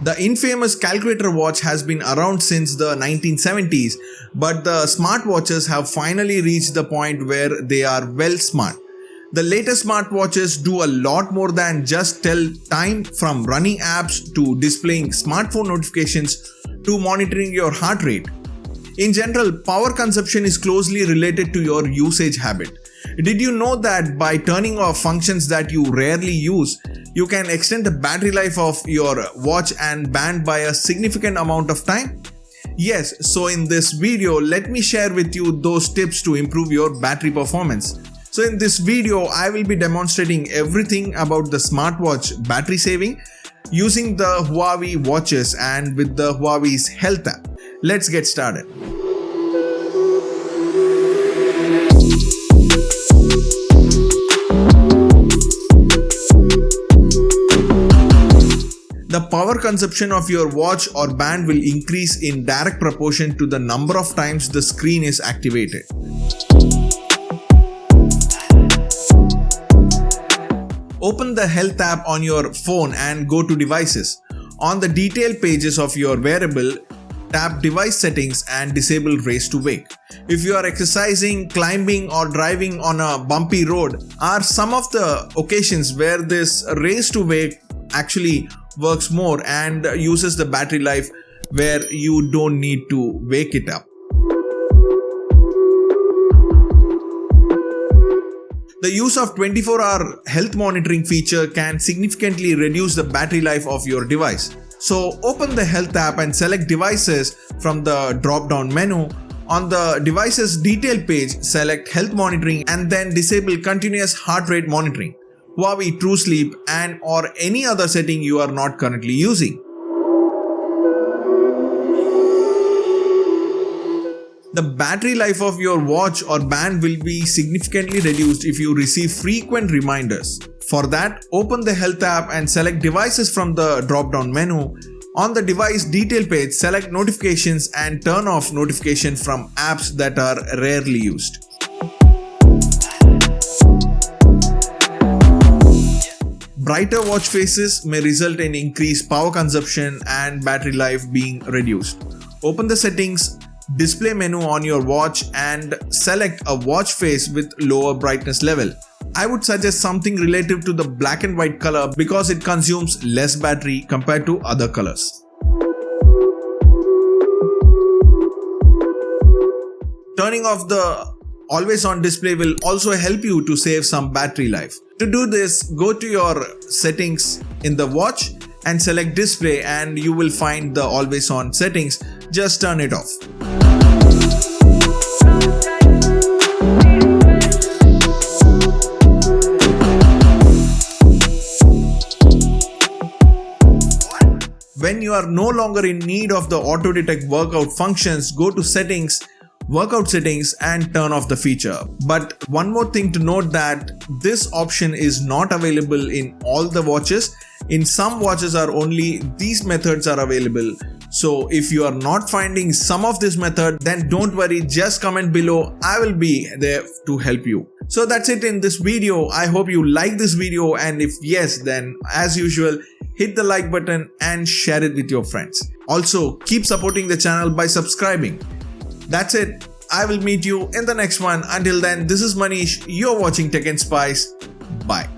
The infamous calculator watch has been around since the 1970s, but the smartwatches have finally reached the point where they are well smart. The latest smartwatches do a lot more than just tell time, from running apps to displaying smartphone notifications to monitoring your heart rate. In general, power consumption is closely related to your usage habit. Did you know that by turning off functions that you rarely use, you can extend the battery life of your watch and band by a significant amount of time? Yes, so in this video, let me share with you those tips to improve your battery performance. So in this video, I will be demonstrating everything about the smartwatch battery saving using the Huawei watches and with the Huawei's Health app. Let's get started. The power consumption of your watch or band will increase in direct proportion to the number of times the screen is activated. Open the Health app on your phone and go to Devices. On the detail pages of your wearable, tap Device Settings and disable Raise to Wake. If you are exercising, climbing or driving on a bumpy road are some of the occasions where this Raise to Wake actually works more and uses the battery life where you don't need to wake it up. The use of 24-hour health monitoring feature can significantly reduce the battery life of your device. So open the Health app and select Devices from the drop-down menu. On the Devices detail page, select Health Monitoring and then disable Continuous Heart Rate Monitoring, Huawei True Sleep and or any other setting you are not currently using. The battery life of your watch or band will be significantly reduced if you receive frequent reminders. For that, open the Health app and select Devices from the drop-down menu. On the device detail page, select Notifications and turn off notifications from apps that are rarely used. Brighter watch faces may result in increased power consumption and battery life being reduced. Open the Settings display menu on your watch and select a watch face with lower brightness level. I would suggest something relative to the black and white color because it consumes less battery compared to other colors. Turning off the always on display will also help you to save some battery life. To do this, go to your settings in the watch and select display and you will find the always on settings. Just turn it off. When you are no longer in need of the auto detect workout functions, go to settings, workout settings and turn off the feature. But one more thing to note that this option is not available in all the watches. In some watches are only these methods are available. So if you are not finding some of this method, then don't worry, just comment below. I will be there to help you. So that's it in this video. I hope you like this video and if yes, then as usual, hit the like button and share it with your friends. Also, keep supporting the channel by subscribing. That's it. I will meet you in the next one. Until then, this is Manish. You're watching Technspice. Bye.